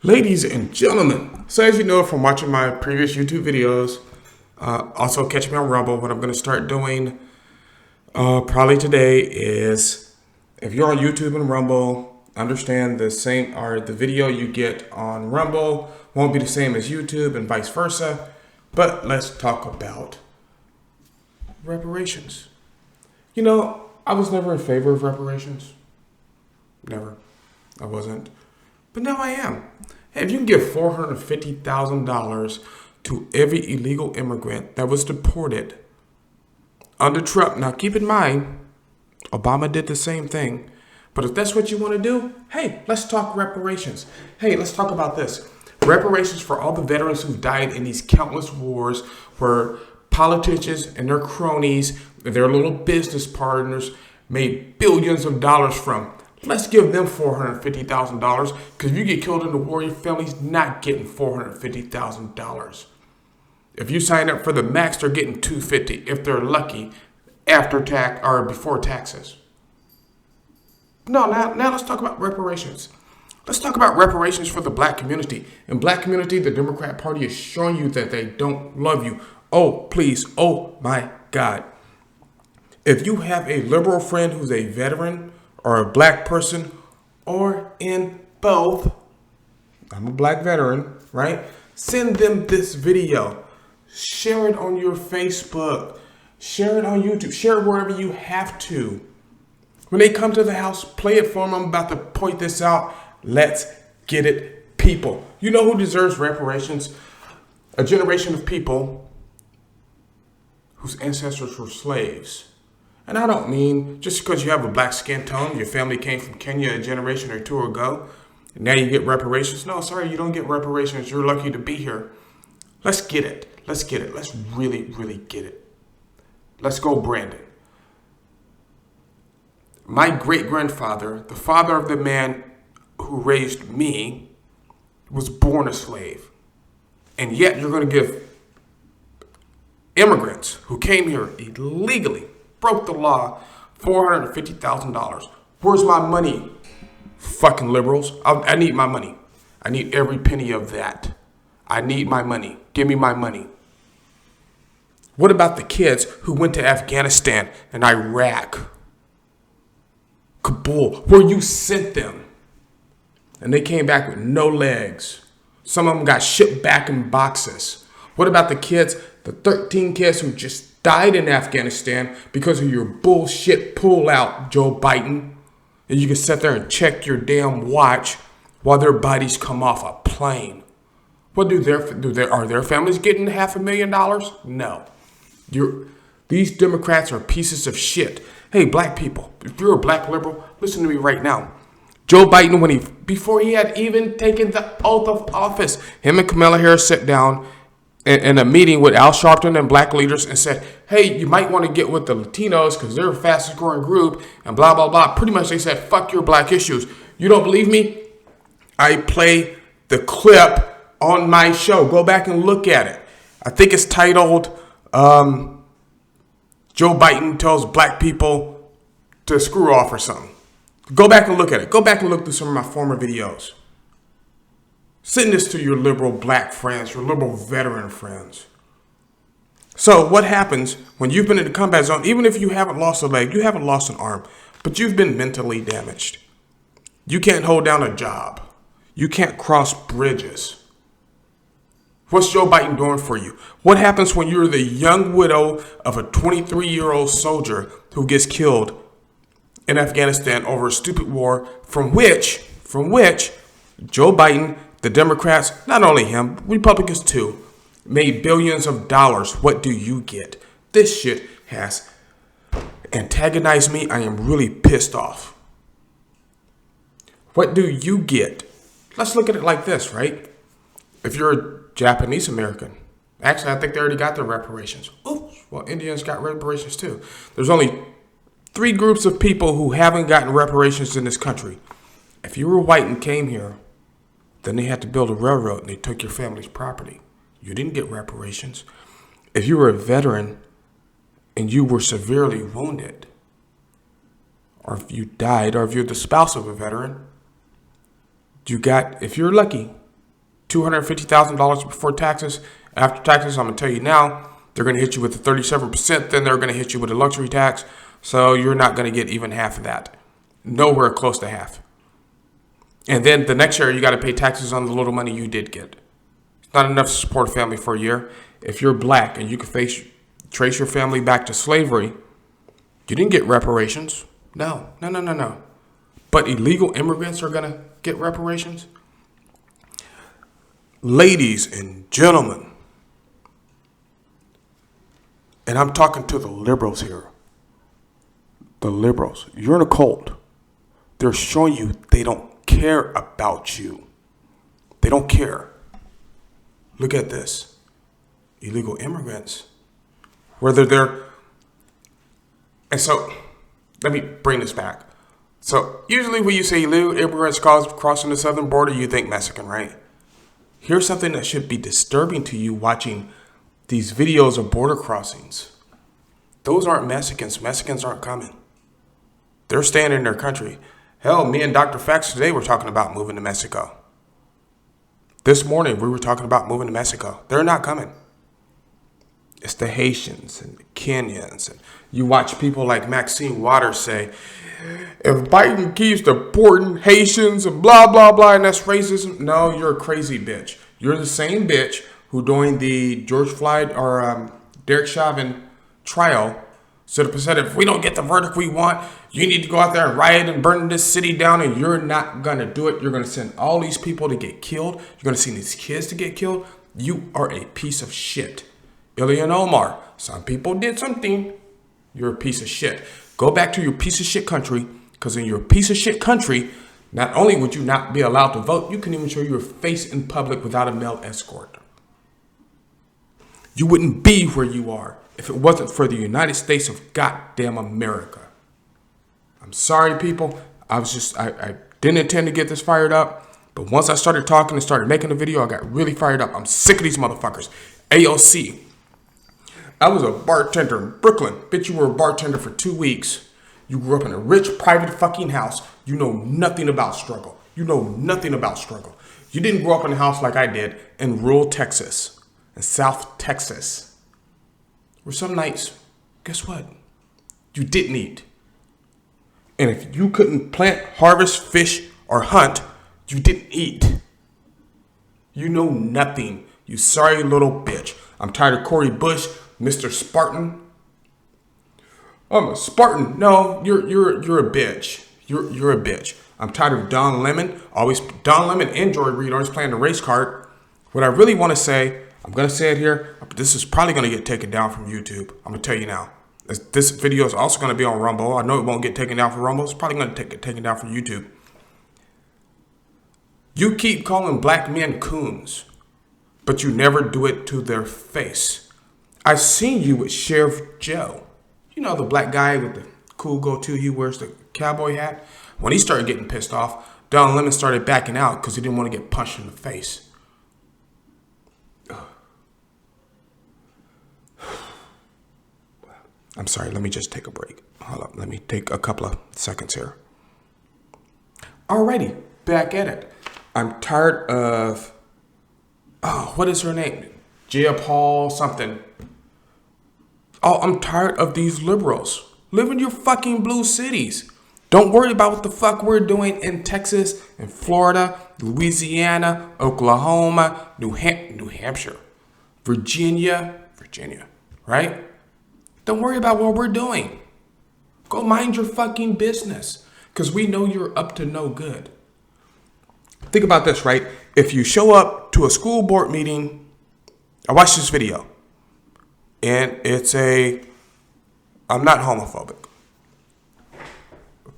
Ladies and gentlemen, so as you know from watching my previous YouTube videos, also catch me on Rumble. What I'm going to start doing probably today is, if you're on YouTube and Rumble, understand the video you get on Rumble won't be the same as YouTube and vice versa. But let's talk about reparations. You know, I was never in favor of reparations. Never. I wasn't. But now I am. If you can give $450,000 to every illegal immigrant that was deported under Trump. Now keep in mind, Obama did the same thing. But if that's what you want to do, hey, let's talk reparations. Hey, let's talk about this. Reparations for all the veterans who died in these countless wars where politicians and their cronies and their little business partners made billions of dollars from. Let's give them $450,000 because if you get killed in the war, your family's not getting $450,000. If you sign up for the max, they're getting $250,000 if they're lucky after tax or before taxes. No, now let's talk about reparations. Let's talk about reparations for the black community. In black community, the Democrat Party is showing you that they don't love you. Oh, please. Oh, my God. If you have a liberal friend who's a veteran or a black person, or in both, I'm a black veteran, right? Send them this video. Share it on your Facebook. Share it on YouTube. Share it wherever you have to. When they come to the house, play it for them. I'm about to point this out. Let's get it, people. You know who deserves reparations? A generation of people whose ancestors were slaves. And I don't mean just because you have a black skin tone, your family came from Kenya a generation or two ago, and now you get reparations. No, sorry, you don't get reparations. You're lucky to be here. Let's get it. Let's get it. Let's really, really get it. Let's go, Brandon. My great-grandfather, the father of the man who raised me, was born a slave. And yet you're going to give immigrants who came here illegally, broke the law, $450,000. Where's my money, fucking liberals? I need my money. I need every penny of that. I need my money. Give me my money. What about the kids who went to Afghanistan and Iraq, Kabul, where you sent them, and they came back with no legs? Some of them got shipped back in boxes. What about the kids, the 13 kids who just died in Afghanistan because of your bullshit pullout, Joe Biden? And you can sit there and check your damn watch while their bodies come off a plane. What are their families getting $500,000? No. These Democrats are pieces of shit. Hey, black people, if you're a black liberal, listen to me right now. Joe Biden, before he had even taken the oath of office, him and Kamala Harris sat down in a meeting with Al Sharpton and black leaders and said, hey, you might want to get with the Latinos because they're the fastest growing group and blah, blah, blah. Pretty much they said, fuck your black issues. You don't believe me? I play the clip on my show. Go back and look at it. I think it's titled, Joe Biden tells black people to screw off or something. Go back and look at it. Go back and look through some of my former videos. Send this to your liberal black friends, your liberal veteran friends. So what happens when you've been in the combat zone, even if you haven't lost a leg, you haven't lost an arm, but you've been mentally damaged. You can't hold down a job. You can't cross bridges. What's Joe Biden doing for you? What happens when you're the young widow of a 23-year-old soldier who gets killed in Afghanistan over a stupid war from which Joe Biden, the Democrats, not only him, Republicans too, made billions of dollars? What do you get? This shit has antagonized me. I am really pissed off. What do you get? Let's look at it like this, right? If you're a Japanese American, actually, I think they already got their reparations. Oops, well, Indians got reparations too. There's only 3 groups of people who haven't gotten reparations in this country. If you were white and came here, then they had to build a railroad and they took your family's property. You didn't get reparations. If you were a veteran and you were severely wounded, or if you died, or if you're the spouse of a veteran, you got, if you're lucky, $250,000 before taxes. After taxes, I'm going to tell you now, they're going to hit you with the 37%. Then they're going to hit you with a luxury tax. So you're not going to get even half of that. Nowhere close to half. And then the next year, you got to pay taxes on the little money you did get. It's not enough to support a family for a year. If you're black and you can trace your family back to slavery, you didn't get reparations. No. But illegal immigrants are going to get reparations? Ladies and gentlemen, and I'm talking to the liberals here. The liberals, you're in a cult. They're showing you they don't care about you. They don't care. Look at this. Illegal immigrants, whether they're, and so let me bring this back. So usually when you say illegal immigrants crossing the southern border, you think Mexican, right? Here's something that should be disturbing to you watching these videos of border crossings. Those aren't Mexicans. Mexicans aren't coming. They're staying in their country. Hell, me and Dr. Fax today were talking about moving to Mexico. This morning we were talking about moving to Mexico. They're not coming. It's the Haitians and the Kenyans. And you watch people like Maxine Waters say, if Biden keeps deporting Haitians and blah, blah, blah, and that's racism. No, you're a crazy bitch. You're the same bitch who during the George Floyd or Derek Chauvin trial said if we don't get the verdict we want, you need to go out there and riot and burn this city down, and you're not going to do it. You're going to send all these people to get killed. You're going to send these kids to get killed. You are a piece of shit. Ilhan Omar, some people did something. You're a piece of shit. Go back to your piece of shit country, because in your piece of shit country, not only would you not be allowed to vote, you couldn't even show your face in public without a male escort. You wouldn't be where you are if it wasn't for the United States of goddamn America. I'm sorry, people. I didn't intend to get this fired up, but once I started talking and started making the video, I got really fired up. I'm sick of these motherfuckers. AOC. I was a bartender in Brooklyn. Bitch, you were a bartender for 2 weeks. You grew up in a rich, private fucking house. You know nothing about struggle. You know nothing about struggle. You didn't grow up in a house like I did in rural Texas and South Texas, where some nights, guess what? You didn't eat. And if you couldn't plant, harvest, fish, or hunt, you didn't eat. You know nothing. You sorry little bitch. I'm tired of Cori Bush, Mr. Spartan. I'm a Spartan. No, you're a bitch. You're a bitch. I'm tired of Don Lemon. Don Lemon and Joy Reid always playing the race card. What I really want to say, I'm going to say it here, but this is probably going to get taken down from YouTube. I'm going to tell you now. This video is also going to be on Rumble. I know it won't get taken down from Rumble. It's probably going to get taken down from YouTube. You keep calling black men coons, but you never do it to their face. I've seen you with Sheriff Joe. You know, the black guy with the cool go-to, he wears the cowboy hat. When he started getting pissed off, Don Lemon started backing out because he didn't want to get punched in the face. I'm sorry, let me just take a break. Hold up, let me take a couple of seconds here. Alrighty, back at it. I'm tired of, what is her name? Gia Paul something. I'm tired of these liberals. Live in your fucking blue cities. Don't worry about what the fuck we're doing in Texas, in Florida, Louisiana, Oklahoma, New Hampshire, Virginia, right? Don't worry about what we're doing. Go mind your fucking business, because we know you're up to no good. Think about this, right? If you show up to a school board meeting, I watched this video, and I'm not homophobic,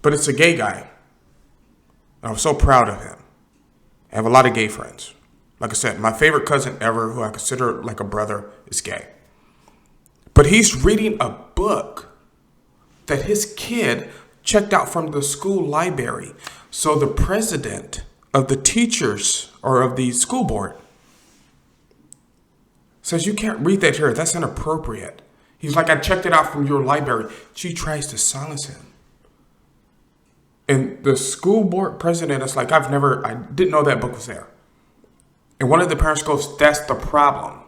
but it's a gay guy. I'm so proud of him. I have a lot of gay friends. Like I said, my favorite cousin ever, who I consider like a brother, is gay. But he's reading a book that his kid checked out from the school library. So the president of the teachers or of the school board says, you can't read that here. That's inappropriate. He's like, I checked it out from your library. She tries to silence him. And the school board president is like, I didn't know that book was there. And one of the parents goes, that's the problem.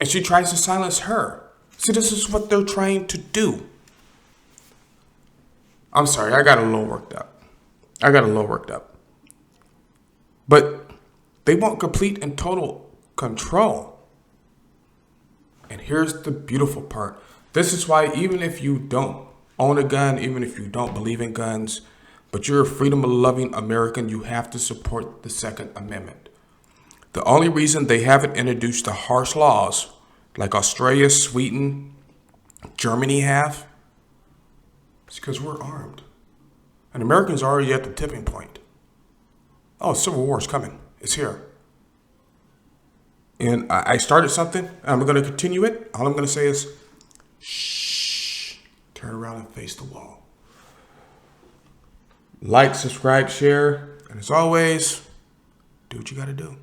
And she tries to silence her. See, this is what they're trying to do. I'm sorry, I got a little worked up. But they want complete and total control. And here's the beautiful part. This is why even if you don't own a gun, even if you don't believe in guns, but you're a freedom-loving American, you have to support the Second Amendment. The only reason they haven't introduced the harsh laws like Australia, Sweden, Germany have is because we're armed. And Americans are already at the tipping point. Oh, Civil War is coming. It's here. And I started something. I'm going to continue it. All I'm going to say is, shh, turn around and face the wall. Like, subscribe, share, and as always, do what you got to do.